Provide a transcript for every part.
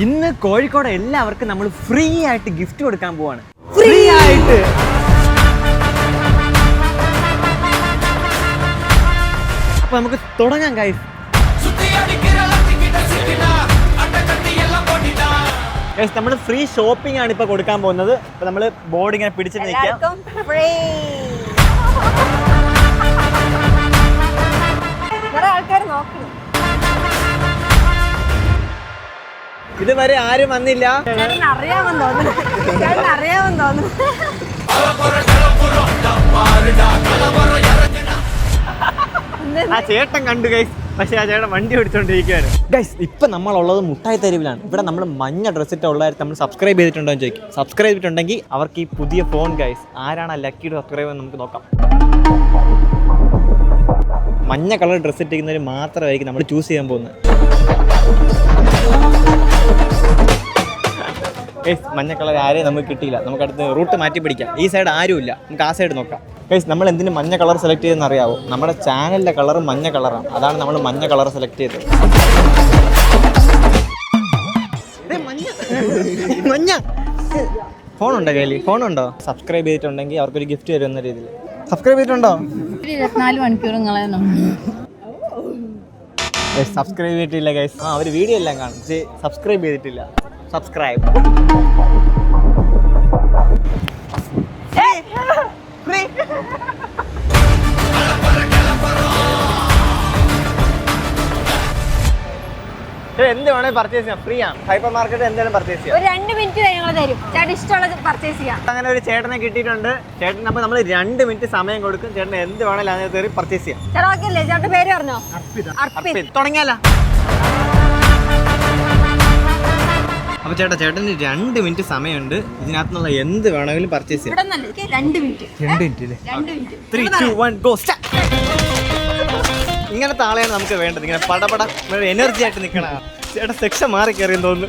ഇന്ന് കോഴിക്കോട് എല്ലാവർക്കും നമ്മൾ ഫ്രീ ആയിട്ട് ഗിഫ്റ്റ് കൊടുക്കാൻ പോവാണ്. ഫ്രീ ആയിട്ട്. അപ്പൊ നമുക്ക് തുടങ്ങാം ഗൈസ്. നമ്മൾ ഫ്രീ ഷോപ്പിംഗ് ആണ് ഇപ്പൊ കൊടുക്കാൻ പോകുന്നത്. അപ്പൊ നമ്മള് ബോർഡ് ഇങ്ങനെ പിടിച്ചിട്ട് നിൽക്കാം. ഇതുവരെ ആരും വന്നില്ല. ആ ചേട്ടൻ കണ്ടു ഗൈസ്, പക്ഷെ ആ ചേട്ടൻ വണ്ടി ഓടിച്ചോണ്ടിരിക്കുകയാണ്. ഗൈസ് ഇപ്പൊ നമ്മളുള്ളത് മുട്ടായി തെരുവിലാണ്. ഇവിടെ നമ്മൾ മഞ്ഞ ഡ്രസ് ഇട്ട് ഉള്ളവർ നമ്മൾ സബ്സ്ക്രൈബ് ചെയ്തിട്ടുണ്ടോ എന്ന് ചോദിക്കും. സബ്സ്ക്രൈബ് ചെയ്തിട്ടുണ്ടെങ്കിൽ അവർക്ക് ഈ പുതിയ ഫോൺ ഗൈസ് ആരാണ് ലക്കിയുടെ സബ്സ്ക്രൈബ് എന്ന് നമുക്ക് നോക്കാം. മഞ്ഞ കളർ ഡ്രസ് ഇട്ടിരിക്കുന്നവർ മാത്രമായിരിക്കും നമ്മൾ ചൂസ് ചെയ്യാൻ പോകുന്നത്. ഗൈസ് മഞ്ഞ കളർ ആരെയും നമുക്ക് കിട്ടിയില്ല. നമുക്ക് അടുത്ത് റൂട്ട് മാറ്റി പിടിക്കാം. ഈ സൈഡ് ആരുമില്ല, നമുക്ക് ആ സൈഡ് നോക്കാം. ഗൈസ് നമ്മൾ എന്തിന് മഞ്ഞ കളർ സെലക്ട് ചെയ്തെന്ന് അറിയാവോ? നമ്മുടെ ചാനലിൻ്റെ കളർ മഞ്ഞ കളറാണ്. അതാണ് നമ്മൾ മഞ്ഞ കളർ സെലക്ട് ചെയ്തത്. മഞ്ഞ ഫോണുണ്ടോ കയ്യിൽ? ഫോണുണ്ടോ? സബ്സ്ക്രൈബ് ചെയ്തിട്ടുണ്ടെങ്കിൽ അവർക്കൊരു ഗിഫ്റ്റ് തരും എന്ന രീതിയിൽ. സബ്സ്ക്രൈബ് ചെയ്തിട്ടുണ്ടോ? 24 മണിക്കൂർ സബ്സ്ക്രൈബ് ചെയ്തിട്ടില്ല ഗൈസ്. അവർ വീഡിയോ എല്ലാം കാണും, പക്ഷേ സബ്സ്ക്രൈബ് ചെയ്തിട്ടില്ല. സബ്സ്ക്രൈബ്. എന്ത് വേണേലും പർച്ചേസ് ചെയ്യാം, ഫ്രീ ആണ്. ഹൈപ്പർ മാർക്കറ്റ് എന്തായാലും പർച്ചേസ് ചെയ്യാം. 2 മിനിറ്റ് ഞങ്ങൾ തരും, ചേട്ടൻ ഇഷ്ടമുള്ളത് പർച്ചേസ് ചെയ്യാം. അങ്ങനെ ഒരു ചേട്ടനെ കിട്ടിയിട്ടുണ്ട്. ചേട്ടൻ അപ്പോൾ നമ്മൾ 2 മിനിറ്റ് സമയം കൊടുക്കും. ചേട്ടൻ എന്ത് വേണേലും അതിനകത്ത് കയറി പർച്ചേസ് ചെയ്യാം. ചേട്ടാ ചേട്ടൻ പേര് പറഞ്ഞോ? തുടങ്ങിയാലോ? അപ്പോൾ ചേട്ടന് 2 മിനിറ്റ് സമയമുണ്ട്. ഇതിനകത്തുനിന്നുള്ള എന്ത് വേണമെങ്കിലും പർച്ചേസ് ചെയ്യാം. 2 മിനിറ്റ്. 2 മിനിറ്റ് അല്ലേ? 3, 2, 1 ഗോ സ്റ്റാർട്ട്. ഇങ്ങനത്തെ ആളെയാണ് നമുക്ക് വേണ്ടത്. ഇങ്ങനെ പടപട എനർജി ആയിട്ട് നിൽക്കണ ചേട്ടാ. സെക്ഷൻ മാറി കയറിയെന്ന് തോന്നുന്നു.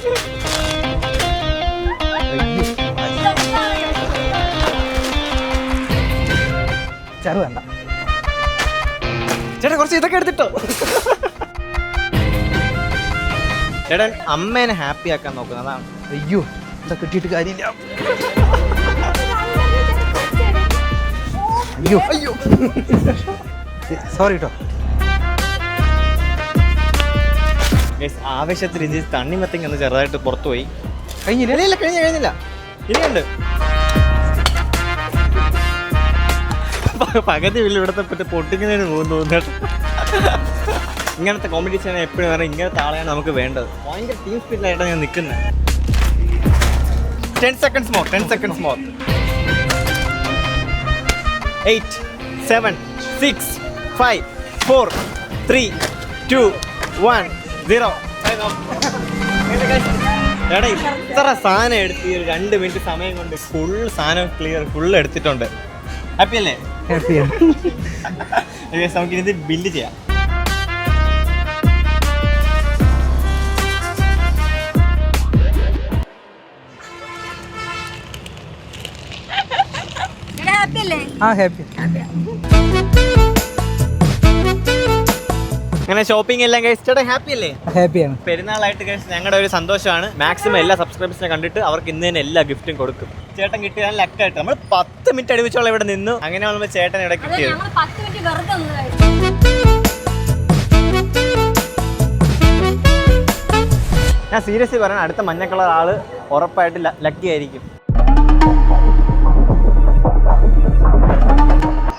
ചെറു വേണ്ട ചേട്ടാ, കുറച്ച് ഇതൊക്കെ എടുത്തിട്ടോ. ചേട്ടൻ അമ്മേനെ ഹാപ്പി ആക്കാൻ നോക്കുന്നത് അതാണ്. അയ്യോ ഇതൊക്കെ കിട്ടിയിട്ട് കാര്യമില്ല. അയ്യോ അയ്യോ സോറി കേട്ടോ. ആവേശത്തിൽ ഇത് തണ്ണിമത്തങ്ങ ഒന്ന് ചെറുതായിട്ട് പുറത്തു പോയി. കഴിഞ്ഞില്ല കഴിഞ്ഞില്ല ഇനിയുണ്ട്. പകുതി വില്ല ഇവിടുത്തെ പറ്റി പൊട്ടിക്കുന്നതിന് തോന്നുന്നു. ഇങ്ങനത്തെ കോമ്പറ്റീഷൻ എപ്പോഴും പറയാം, ഇങ്ങനത്തെ ആളെയാണ് നമുക്ക് വേണ്ടത്. ഭയങ്കര ടീം സ്പിരിറ്റായിട്ടാണ് ഞാൻ നിൽക്കുന്നത്. 10 seconds more. 8, 7, 6, 5, 4, 3, 2, 1, 0. എടാ ഇത്ര സാധനം എടുത്ത് 2 മിനിറ്റ് സമയം കൊണ്ട് ഫുൾ സാധനം ക്ലിയർ ഫുൾ എടുത്തിട്ടുണ്ട്. ഹാപ്പി അല്ലേ? ഹാപ്പിയാണ്. നമുക്കിത് ബില്ല് ചെയ്യാം. അങ്ങനെ ഷോപ്പിംഗ് എല്ലാം കഴിച്ച് ചേട്ടാ ഹാപ്പി അല്ലേ? ഹാപ്പിയാണ്. പെരുന്നാളായിട്ട് കഴിച്ച് ഞങ്ങളുടെ ഒരു സന്തോഷമാണ്. മാക്സിമം എല്ലാ സബ്സ്ക്രൈബേഴ്സിനെ കണ്ടിട്ട് അവർക്ക് ഇന്ന് തന്നെ എല്ലാ ഗിഫ്റ്റും കൊടുക്കും. ചേട്ടൻ കിട്ടിയ ലക്കായിട്ട് നമ്മൾ 10 മിനിറ്റ് അടുപ്പിച്ചോളം ഇവിടെ നിന്നു. അങ്ങനെ നമ്മൾ ചേട്ടൻ ഇവിടെ കിട്ടിയത്. ഞാൻ സീരിയസ്ലി പറയാൻ, അടുത്ത മഞ്ഞ കളർ ആള് ഉറപ്പായിട്ട് ലക്കി ആയിരിക്കും.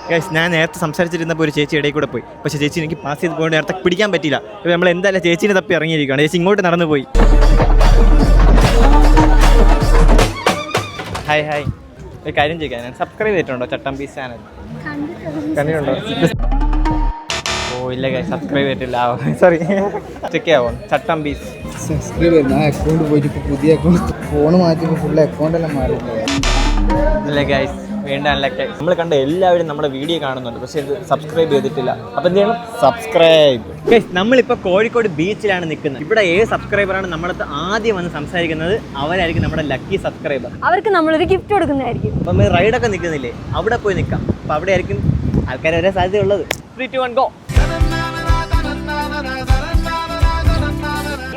ഗൈസ് ഞാൻ നേരത്തെ സംസാരിച്ചിരുന്നപ്പോൾ ഒരു ചേച്ചി ഇടയിൽ കൂടെ പോയി. പക്ഷേ ചേച്ചി എനിക്ക് പാസ് ചെയ്ത് പോയിട്ട് നേരത്തെ പിടിക്കാൻ പറ്റില്ല. ഇപ്പോൾ നമ്മൾ എന്തായാലും ചേച്ചീനെ തപ്പി ഇറങ്ങിയിരിക്കുകയാണ്. ചേച്ചി ഇങ്ങോട്ട് നടന്നു പോയി. ഹായ് ഒരു കാര്യം ചെയ്യാൻ, ഞാൻ സബ്സ്ക്രൈബ് ചെയ്തിട്ടുണ്ടോ ചട്ടമ്പീസ് ചാനൽ? കണ്ടിട്ടുണ്ടോ? ഓ ഇല്ല ഗൈസ്, സബ്സ്ക്രൈബ് ചെയ്തിട്ടില്ല. സോറി, ചെക്ക് ചെയ്യാവോ? ചട്ടമ്പീസ് സബ്സ്ക്രൈബ് ചെയ്യുന്ന അക്കൗണ്ട് പോയിട്ട് ഇപ്പോൾ പുതിയ അക്കൗണ്ട് ഫോൺ മാറ്റിയപ്പോൾ ഫുൾ അക്കൗണ്ട് എല്ലാം മാറിയില്ല. ഇല്ല ഗൈസ് വേണ്ടല്ലൊക്കെ നമ്മൾ കണ്ട എല്ലാവരും നമ്മുടെ വീഡിയോ കാണുന്നുണ്ട്, പക്ഷേ ഇത് സബ്സ്ക്രൈബ് ചെയ്തിട്ടില്ല. അപ്പോൾ എന്ത് ചെയ്യണം? സബ്സ്ക്രൈബ്. ഗൈസ് നമ്മളിപ്പോൾ കോഴിക്കോട് ബീച്ചിലാണ് നിൽക്കുന്നത്. ഇവിടെ ഏത് സബ്സ്ക്രൈബറാണ് നമ്മളടുത്ത് ആദ്യം വന്ന് സംസാരിക്കുന്നത് അവരായിരിക്കും നമ്മുടെ ലക്കി സബ്സ്ക്രൈബർ. അവർക്ക് നമ്മളൊരു ഗിഫ്റ്റ് കൊടുക്കുന്നതായിരിക്കും. അപ്പം നമ്മൾ റൈഡൊക്കെ നിൽക്കുന്നില്ലേ, അവിടെ പോയി നിൽക്കാം. അപ്പോൾ അവിടെ ആയിരിക്കും ആൾക്കാർ വരാൻ സാധ്യതയുള്ളത്. 3, 2, 1 ഗോ.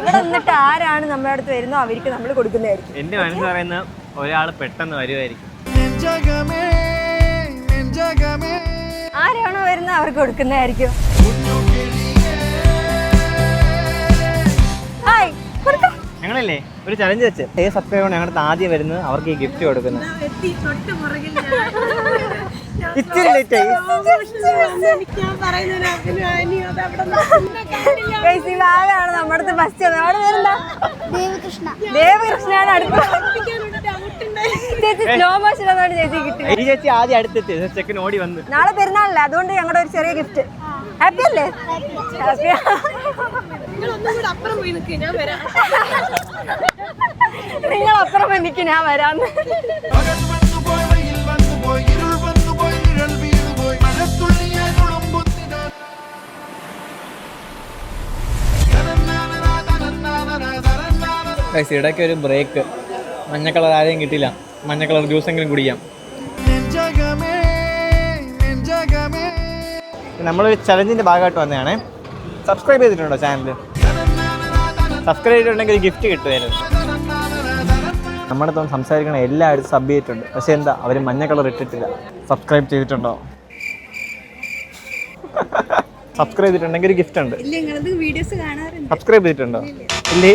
ഇവിടെ നിന്നിട്ട് ആരാണ് നമ്മുടെ അടുത്ത് വരുന്നോ അവർക്ക് നമ്മൾ കൊടുക്കുന്നതായിരിക്കും. എന്റെ മനസ്സ് പറയുന്ന ഒരാൾ പെട്ടെന്ന് വരുമായിരിക്കും. ആരാണോ വരുന്നത് അവർക്ക് കൊടുക്കുന്നതായിരിക്കും. ഹായ്, കൊടുക്കാം. ഞങ്ങളല്ലേ ഒരു ചലഞ്ച് വെച്ച് സബ്സ്ക്രൈബർ ഞങ്ങളുടെ ആദ്യം വരുന്നത് അവർക്ക് ഈ ഗിഫ്റ്റ് കൊടുക്കുന്നത്. ഇച്ചിരി ലേറ്റ് ആയി. ആരാണ് നമ്മുടെ അടുത്ത് ഫസ്റ്റ് അവിടെ വരുന്ന ദേവകൃഷ്ണനാണ് അടുത്ത്. ചേച്ചി സ്ലോ മോഷൻ ഒന്നാണ് ചേച്ചി കിട്ടി. ഈ ചേച്ചി ആദ്യം അടുത്തെത്തി, ചെക്കൻ ഓടി വന്ന്. നാളെ പെരുന്നാളല്ലേ, അതുകൊണ്ട് ഞങ്ങളുടെ ഒരു ചെറിയ ഗിഫ്റ്റ്. ഹാപ്പി അല്ലേ? ഹാപ്പി. നിങ്ങൾ അപ്പുറം എനിക്ക് ഞാൻ വരാന്ന്. ഇടയ്ക്ക് ഒരു ബ്രേക്ക്. മഞ്ഞ കളർ ആരെയും കിട്ടില്ല, മഞ്ഞ കളർ ജ്യൂസ് എങ്കിലും കുടിക്കാം. നമ്മളൊരു ചലഞ്ചിന്റെ ഭാഗമായിട്ട് വന്നതാണ്. സബ്സ്ക്രൈബ് ചെയ്തിട്ടുണ്ടോ ചാനൽ? സബ്സ്ക്രൈബ് ചെയ്തിട്ടുണ്ടെങ്കിൽ ഒരു ഗിഫ്റ്റ് കിട്ടുമായിരുന്നു. നമ്മുടെ അടുത്ത് സംസാരിക്കണ എല്ലാവരും സബ് ചെയ്തിട്ടുണ്ട്, പക്ഷെ എന്താ അവർ മഞ്ഞ കളർ ഇട്ടിട്ടില്ല. സബ്സ്ക്രൈബ് ചെയ്തിട്ടുണ്ടോ? സബ്സ്ക്രൈബ് ചെയ്തിട്ടുണ്ടെങ്കിൽ ഒരു ഗിഫ്റ്റ് ഉണ്ട്. സബ്സ്ക്രൈബ് ചെയ്തിട്ടുണ്ടോ? ഇല്ലേ?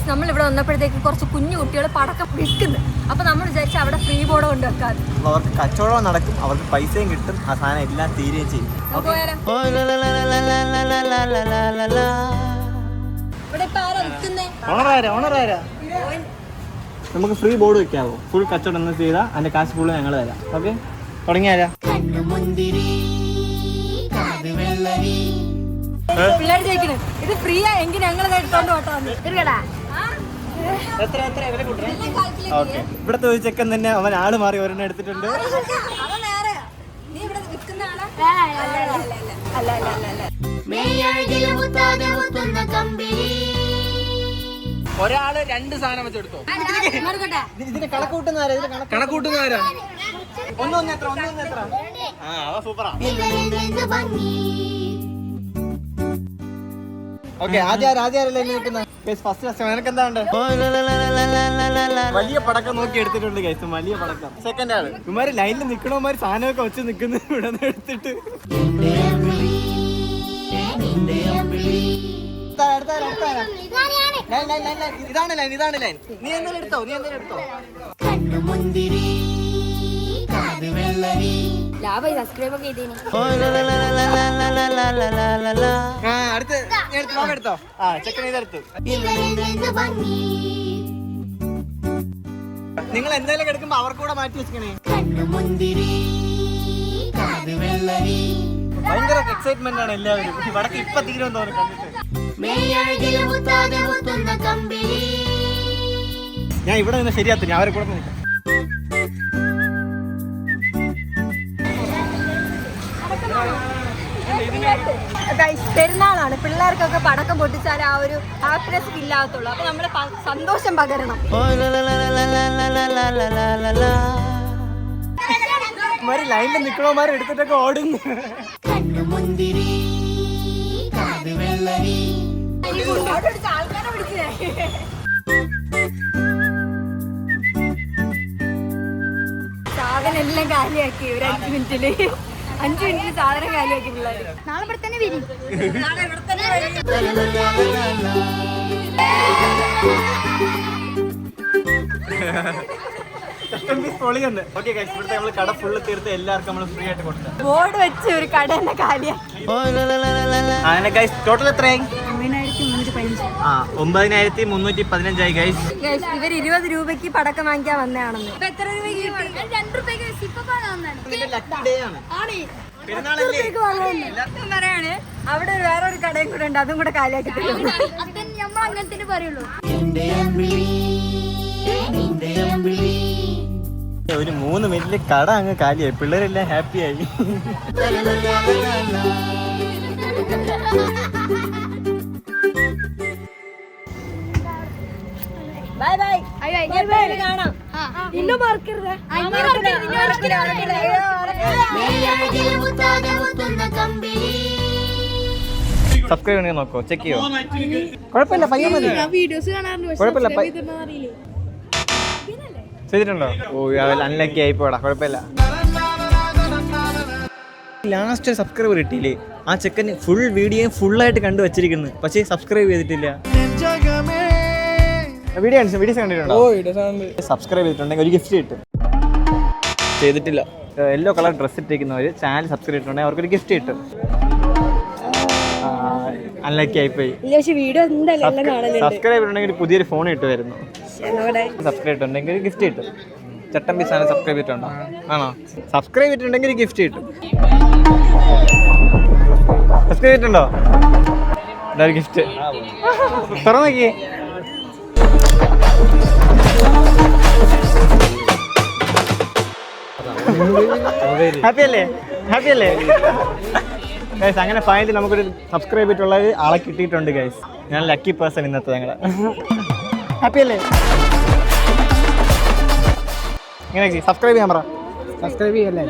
നമ്മളിവിടെ വന്നപ്പോഴത്തേക്ക് കുറച്ച് കുഞ്ഞു കുട്ടികൾ പടക്കം വിൽക്കുന്നു. അപ്പൊ നമ്മൾ വിചാരിച്ചു അവിടെ ഫ്രീ ബോർഡ് കൊണ്ട് വെക്കാതെ. അവർക്ക് കച്ചവടം നടക്കും, അവർക്ക് പൈസയും കിട്ടും, ആ സാധനം എല്ലാം തീരുകയും ചെയ്യും. നമുക്ക് ഫ്രീ ബോർഡ് വെക്കാവോ? ഫുൾ കച്ചവടം എന്ന് ചെയ്താൽ അതിന്റെ കാശ് ഫുള്ള് ഞങ്ങൾ തരാം. ഓക്കെ, തുടങ്ങിയാലോ? പിള്ളേർ ചോദിക്കണേ ഇത് ഫ്രീ ആ എങ്കിൽ ഞങ്ങൾ എടുത്തോണ്ട് പോട്ടോ. ഓക്കെ, ഇവിടത്തെ ഒരു ചെക്കൻ തന്നെ അവൻ ആള് മാറി ഒരെണ്ണം എടുത്തിട്ടുണ്ട്. ഒരാള് രണ്ട് സാധനം വെച്ചെടുത്തോ. ഇതിന് കണക്കൂട്ടുന്നാരാ? ഒന്നും എത്ര ആ അവ സൂപ്പറാ. ഓക്കെ, ആദ്യം വലിയ പടക്കം നോക്കി എടുത്തിട്ടുണ്ട് ഗൈസ്. വലിയ പടക്കം. സെക്കൻഡ് ആള് ഇവന്മാര് ലൈനിൽ നിക്കണമാര് സാധനമൊക്കെ വെച്ച് നിക്കുന്നു. ഇവിടെ നിന്ന് എടുത്തിട്ട് ഇതാണ് ലൈൻ. നീ എന്തായാലും എടുത്തോ. അടുത്ത് എടുത്തോ. ആ ചെക്കൻ ഇതെടുത്തു. നിങ്ങൾ എന്തായാലും എടുക്കുമ്പോ അവർക്കൂടെ മാറ്റി വെച്ചേ. ഭയങ്കര എക്സൈറ്റ്മെന്റ് ആണ് എല്ലാവരും. വടക്ക് ഇപ്പൊ തീരുമെന്ന് തോന്നുന്നു കണ്ടിട്ട്. ഞാൻ ഇവിടെ നിന്ന് ശരിയാത്തു, ഞാൻ അവരെ കൂടെ നിൽക്കാം. പെരുന്നാളാണ്, പിള്ളേർക്കൊക്കെ പടക്കം പൊട്ടിച്ചാൽ ആ ഒരു ഹാപ്പിനെസ് ഇല്ലാത്തുള്ളൂ. അപ്പൊ നമ്മള് സന്തോഷം പകരണം. ലൈനിൽ നിക്കണോമാർ എടുത്തിട്ടൊക്കെ ഓടുന്നു. സാധനം എല്ലാം കാലിയാക്കി ഒരു 5 മിനിറ്റില്. 5 മിനിറ്റിൽ സാധനം കാലിയാക്കി പിള്ളേർ. നാളെ ഇവിടെ തന്നെ വരും. കട ഫുള്ള് തീർത്ത് എല്ലാവർക്കും നമ്മൾ ഫ്രീ ആയിട്ട് കൊടുത്തു. ബോർഡ് വെച്ച് ഒരു കട തന്നെ കാലിയാക്കി. ടോട്ടൽ എത്രയായി? 9,315 ഗൈസ്. ഇവർ 20 രൂപയ്ക്ക് പടക്കം വാങ്ങിക്കാൻ വന്നതാണെന്ന്. എത്ര രൂപയ്ക്ക്? 2 രൂപയ്ക്ക് പറയാണ്. അവിടെ വേറൊരു കടയും കൂടെ ഉണ്ട്, അതും കൂടെ കാലിയാക്കി അങ്ങനത്തെ പറയുള്ളൂ. ഒരു 3 മിനിറ്റില് കട അങ്ങ് കാലിയായി. പിള്ളേരെല്ലാം ഹാപ്പിയായി. Bye bye. കാണാം. ഇന്നും മറക്കരുത്. കമ്പി സബ്സ്ക്രൈബ് ചെയ്യണമെങ്കിൽ നോക്കോ, ചെക്ക് ചെയ്യോ? കുഴപ്പമില്ല, പയ്യ മതി, കുഴപ്പമില്ല. ചെയ്തിട്ടുണ്ടോ? ഓ അൺലക്കി ആയിപ്പോടാ, കുഴപ്പമില്ല. ലാസ്റ്റ് സബ്സ്ക്രൈബർ കിട്ടിയില്ലേ? ആ ചെക്കൻ ഫുൾ വീഡിയോ ഫുള്ളായിട്ട് കണ്ടു വച്ചിരിക്കുന്നു, പക്ഷേ സബ്സ്ക്രൈബ് ചെയ്തിട്ടില്ല. വീഡിയോസ് കണ്ടിട്ടുണ്ടോ? സബ്സ്ക്രൈബ് ചെയ്തിട്ടുണ്ടെങ്കിൽ ഒരു ഗിഫ്റ്റ് കിട്ടും. ചെയ്തിട്ടില്ല. യെല്ലോ കളർ ഡ്രസ്സ് ഇട്ടിരിക്കുന്നവർ ചാനൽ സബ്സ്ക്രൈബ് ചെയ്തിട്ടുണ്ടെങ്കിൽ അവർക്കൊരു ഗിഫ്റ്റ് കിട്ടും. അൺലക്കി ആയിപ്പോയി. സബ്സ്ക്രൈബ് ചെയ്തിട്ടുണ്ടെങ്കിൽ പുതിയൊരു ഫോൺ കിട്ടുമായിരുന്നു. സബ്സ്ക്രൈബ് ചെയ്തിട്ടുണ്ടെങ്കിൽ ഗിഫ്റ്റ് കിട്ടും. ചട്ടമ്പി സാധനം സബ്സ്ക്രൈബ് ചെയ്തിട്ടുണ്ടോ? ആണോ? സബ്സ്ക്രൈബ് ചെയ്തിട്ടുണ്ടെങ്കിൽ ഒരു ഗിഫ്റ്റ് കിട്ടും. സബ്സ്ക്രൈബ് ചെയ്തിട്ടുണ്ടോ? ഒരു ഗിഫ്റ്റ് തുറന്നു നോക്കിയേ. ഹാപ്പി അല്ലേ? ഹാപ്പി അല്ലേ ഗൈസ്? അങ്ങനെ ഫൈനലി നമുക്കൊരു സബ്സ്ക്രൈബ് ചെയ്തിട്ടുള്ള ആളെ കിട്ടിയിട്ടുണ്ട് ഗൈസ്. ഞാൻ ലക്കി പേഴ്സൺ ഇന്നത്തെ ഞങ്ങളെ. ഹാപ്പി അല്ലേ? ഇങ്ങനെ സബ്സ്ക്രൈബ് ചെയ്യാൻ പറ. സബ്സ്ക്രൈബ് ചെയ്യല്ലേ?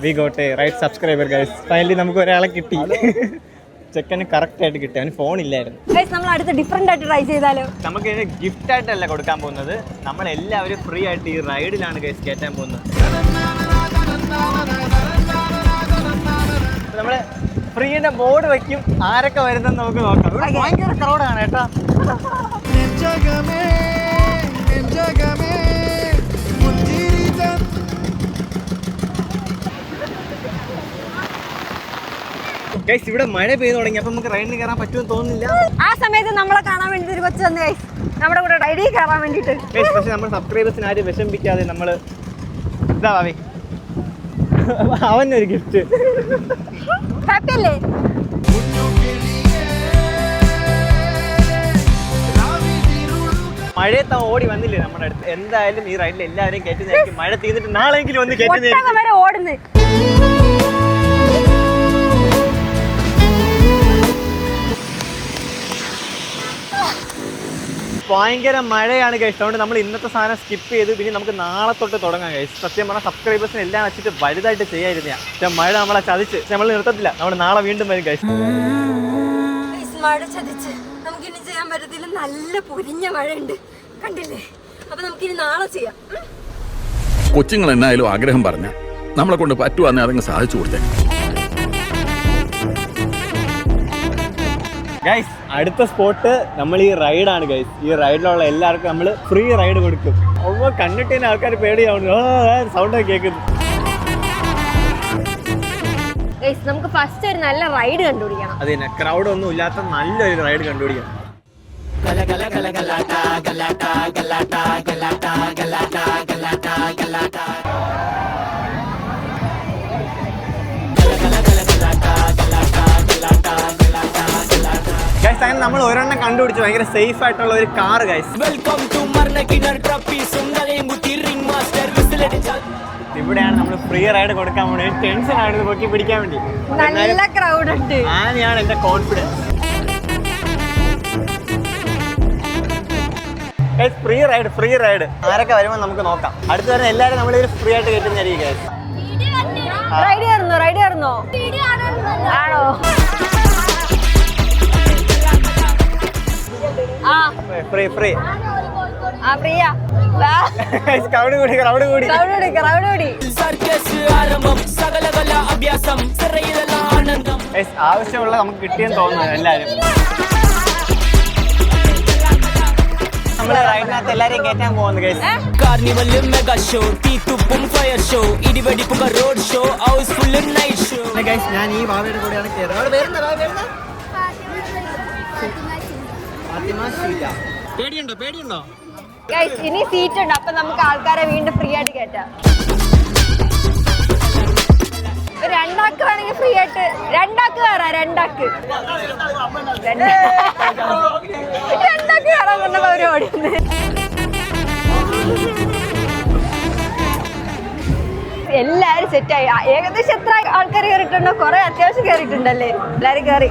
We got a right subscriber guys. Finally നമുക്ക് ഒരാളെ കിട്ടി. ചെക്കന് കറക്റ്റ് ആയിട്ട് കിട്ടി. അവന് ഫോൺ ഇല്ലായിരുന്നു. നമ്മൾ അടുത്ത് ഡിഫറെന്റ് ആയിട്ട് ട്രൈ ചെയ്താലോ? നമുക്ക് ഇതിന് ഗിഫ്റ്റ് ആയിട്ടല്ല കൊടുക്കാൻ പോകുന്നത്, നമ്മളെല്ലാവരും ഫ്രീ ആയിട്ട് ഈ റൈഡിലാണ് ഗൈസ് കയറ്റാൻ പോകുന്നത്. നമ്മള് ഫ്രീയുടെ ബോർഡ് വെക്കും, ആരൊക്കെ വരുന്നെന്ന് നമുക്ക് നോക്കാം. ഇവിടെ ഭയങ്കര ക്രൗഡാണ് കേട്ടോ. ഗൈസ് ഇവിടെ മഴ പെയ്തു തുടങ്ങി, അപ്പൊ നമുക്ക് റൈഡിന് കയറാൻ പറ്റുമെന്ന് തോന്നുന്നില്ല. ആ സമയത്ത് നമ്മളെ കാണാൻ വേണ്ടി ഒരു കൊച്ചു വന്നു ഗൈസ്, നമ്മുടെ കൂടെ റൈഡിൽ കയറാൻ വേണ്ടിട്ട്. പക്ഷെ നമ്മൾ സബ്സ്ക്രൈബേഴ്സിന് ആരും വിഷമിപ്പിക്കാതെ നമ്മള് ഇതാ ഭാവി അവനൊരു ഗിഫ്റ്റ്. ഹാപ്പി അല്ലേ? മഴയത്ത് ഓടി വന്നില്ലേ നമ്മുടെ അടുത്ത്. എന്തായാലും ഈ റൈഡിൽ എല്ലാവരെയും കയറ്റുന്നതായിരിക്കും. മഴ തീർന്നിട്ട് നാളെങ്കിലും വന്ന് കയറ്റുന്നതായിരിക്കും. ഓടുന്നു. ഭയങ്കര മഴയാണ് ഗൈസ്. അതുകൊണ്ട് നമ്മൾ ഇന്നത്തെ സാധനം സ്കിപ്പ് ചെയ്ത് പിന്നെ നമുക്ക് നാളെ തൊട്ട് തുടങ്ങാം ഗൈസ്. സത്യം പറഞ്ഞാൽ സബ്സ്ക്രൈബേഴ്സിന് എല്ലാം വെച്ചിട്ട് വലുതായിട്ട് ചെയ്യാതിരുന്ന പക്ഷെ മഴ നമ്മളെ ചതിച്ച് നമ്മൾ നിർത്തത്തില്ല. നമ്മൾ നാളെ വീണ്ടും വരും ഗൈസ്. മഴ ചതിച്ച് നമുക്കിനി ചെയ്യാൻ പറ്റത്തില്ല. നല്ല പൊരിഞ്ഞ മഴ ഉണ്ട്, കണ്ടില്ലേ? അപ്പൊ നമുക്കിനി നാളെ ചെയ്യാം. കൊച്ചുങ്ങൾ എന്നായാലും ആഗ്രഹം പറഞ്ഞ നമ്മളെ കൊണ്ട് പറ്റുവാന്നെ അതങ്ങ് സാധിച്ചു കൊടുത്തേ. ഗൈസ് അടുത്ത സ്പോട്ട് നമ്മൾ ഈ റൈഡാണ് ഗൈസ്. ഈ റൈഡിലുള്ള എല്ലാവർക്കും നമ്മൾ ഫ്രീ റൈഡ് കൊടുക്കും. ഒന്നും കണ്ടിട്ട് തന്നെ ആൾക്കാർ പേടിയാവുന്നു, സൗണ്ട് ഒക്കെ കേൾക്കുന്നു. നമുക്ക് ഫസ്റ്റ് ഒരു നല്ല റൈഡ് കണ്ടുപിടിക്കണം. അത് തന്നെ, ക്രൗഡ് ഒന്നും ഇല്ലാത്ത നല്ലൊരു റൈഡ് കണ്ടുപിടിക്കണം. ഗൈസ് അങ്ങനെ നമ്മൾ ഒരെണ്ണം കണ്ടുപിടിച്ചു, ഭയങ്കര സേഫ് ആയിട്ടുള്ള ഒരു കാർ ഗൈസ്. ഇവിടെയാണ് നമ്മൾ ഫ്രീ റൈഡ് കൊടുക്കാൻ വേണ്ടി. ടെൻഷൻ ആണ് പൊക്കി പിടിക്കാൻ വേണ്ടി. നല്ല ക്രൗഡ് ഉണ്ട്. ആനെയാണ് എന്റെ confidence. Free ride, free ride. ആരൊക്കെ വരുമ്പോൾ നമുക്ക് നോക്കാം. അടുത്ത് വരുന്ന എല്ലാവരും നമ്മൾ ഫ്രീ ആയിട്ട് കയറ്റുന്നതായിരിക്കും ഗൈസ്. റൈഡ് കയറുന്നോ? റൈഡ് കയറുന്നോ? ആണോ? Free free. ആ ഫ്രീയാ. ക്രൗഡ് കൂടി, ക്രൗഡ് കൂടി, ക്രൗഡ് കൂടി. ആവശ്യമുള്ള നമുക്ക് കിട്ടിയെന്ന് തോന്നുന്നു എല്ലാവരും. നമ്മള് റൈഡിനകത്ത് എല്ലാരെയും കയറ്റാൻ പോകുന്നു ഗൈസ്. കാർണിവൽ മെഗാ ഷോ, തീത്തുപ്പും ഫയർ ഷോ, ഇടിവെടിപ്പുക road show, house full night show. Guys ഞാൻ ഈ വാവയുടെ കൂടെയാണ് കയറുന്നത്. പേടിയുണ്ടോ? പേടിയുണ്ടോ? ഗൈസ് ഇനി സീറ്റ് ഉണ്ട്, അപ്പൊ നമുക്ക് ആൾക്കാരെ വീണ്ടും ഫ്രീ ആയിട്ട് കയറ്റാം. രണ്ടാക്ക് വേണമെങ്കിൽ ഫ്രീ ആയിട്ട്. രണ്ടാക്ക് കയറാം. രണ്ടാക്ക് കയറാൻ പറഞ്ഞ പരിപാടി. എല്ലാരും സെറ്റായി. ഏകദേശം എത്ര ആൾക്കാർ കയറിയിട്ടുണ്ടോ? കുറെ അത്യാവശ്യം കയറിയിട്ടുണ്ടല്ലേ? എല്ലാരും കയറി.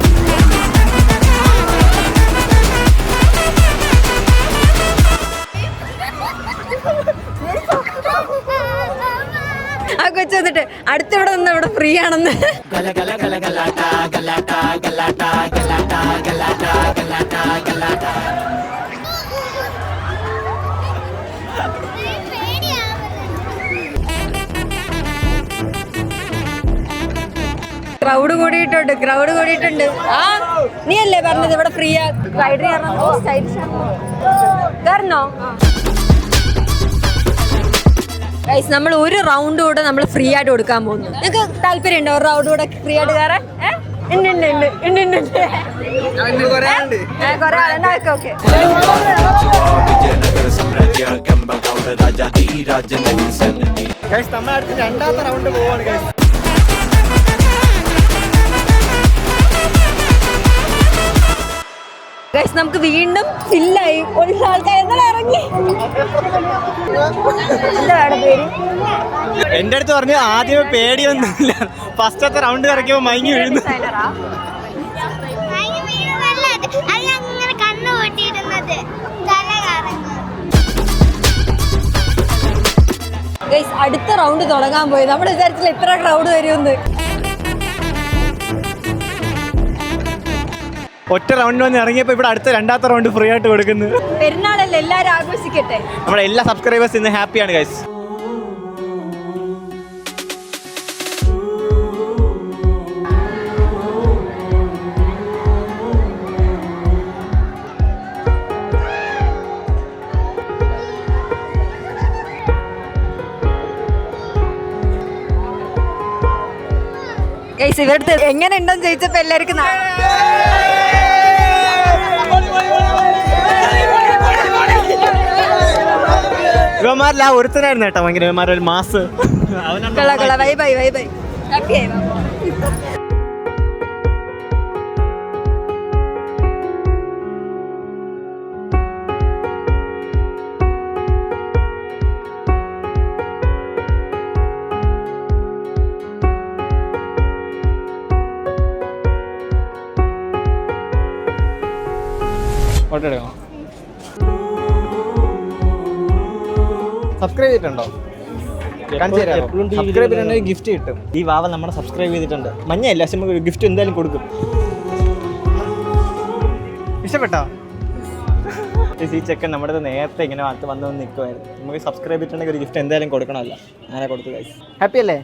ആ കൊച്ചു വന്നിട്ട് അടുത്തിവിടെ നിന്ന് ഇവിടെ ഫ്രീ ആണെന്ന്. ക്രൗഡ് കൂടിയിട്ടുണ്ട്. ആ നീ അല്ലേ പറഞ്ഞത് ഇവിടെ ഫ്രീ റൈഡ് കയറണോ? ഗൈസ് നമ്മൾ ഒരു റൗണ്ട് കൂടെ നമ്മൾ ഫ്രീ ആയിട്ട് കൊടുക്കാൻ പോകുന്നു. നിങ്ങൾക്ക് താല്പര്യം ഉണ്ടോ ഒരു റൗണ്ട് കൂടെ ഫ്രീ ആയിട്ട് കയറാൻ? കൊറേ ആളുണ്ട്. ഓക്കെ നമ്മളടുത്ത് രണ്ടാമത്തെ റൗണ്ട് പോവാണ് ഗൈസ്. ഗൈസ് നമുക്ക് വീണ്ടും ഫില്ലായി. ഒരു ആൾക്കാർ എന്നാൽ ഇറങ്ങി. എന്താ പേര്? എന്റെ അടുത്ത് പറഞ്ഞു ആദ്യമേ പേടിയൊന്നുമില്ല, ഫസ്റ്റത്തെ റൗണ്ട് ഇറക്കിയപ്പോ മയങ്ങി വീഴുന്നു. ഗൈസ് അടുത്ത റൗണ്ട് തുടങ്ങാൻ പോയി. നമ്മൾ വിചാരിച്ചില്ല എത്ര ക്രൗഡ് വരുമെന്ന്. ഒറ്റ റൗണ്ട് വന്ന് ഇറങ്ങിയപ്പോ ഇവിടെ അടുത്ത രണ്ടാമത്തെ റൗണ്ട് ഫ്രീ ആയിട്ട് കൊടുക്കുന്നു. പെരുന്നാളല്ലേ, എല്ലാരും ആഘോഷിക്കട്ടെ. നമ്മുടെ എല്ലാ സബ്സ്ക്രൈബേഴ്സ് ഇന്ന് ഹാപ്പിയാണ് ഗൈസ്. ഗൈസ് ഇവരുടെ എങ്ങനെ ഉണ്ടെന്ന് ചോദിച്ചപ്പോ എല്ലാവർക്കും ഇവന്മാരിൽ ആ ഒരുത്തനായിരുന്നു കേട്ടോ ഭയങ്കര ഇവന്മാരൊരു മാസ്. സബ്സ്ക്രൈബ് ചെയ്തിട്ടുണ്ടോ? സബ്സ്ക്രൈബ് ചെയ്തിട്ടുണ്ടെങ്കിൽ ഗിഫ്റ്റ് കിട്ടും. ഈ വാവ നമ്മളെ സബ്സ്ക്രൈബ് ചെയ്തിട്ടുണ്ട്. മഞ്ഞയല്ല, പക്ഷെ നമുക്ക് ഗിഫ്റ്റ് എന്തായാലും കൊടുക്കും. ഇഷ്ടപ്പെട്ടോ? ഈ ചെക്കൻ നമ്മുടെ നേരത്തെ ഇങ്ങനെ വന്ന് നിൽക്കുമായിരുന്നു. നമുക്ക് സബ്സ്ക്രൈബ് ചെയ്തിട്ടുണ്ടെങ്കിൽ ഒരു ഗിഫ്റ്റ് എന്തായാലും കൊടുക്കണമല്ലോ. അങ്ങനെ കൊടുത്തു ഗൈസ്. ഹാപ്പി അല്ലേ?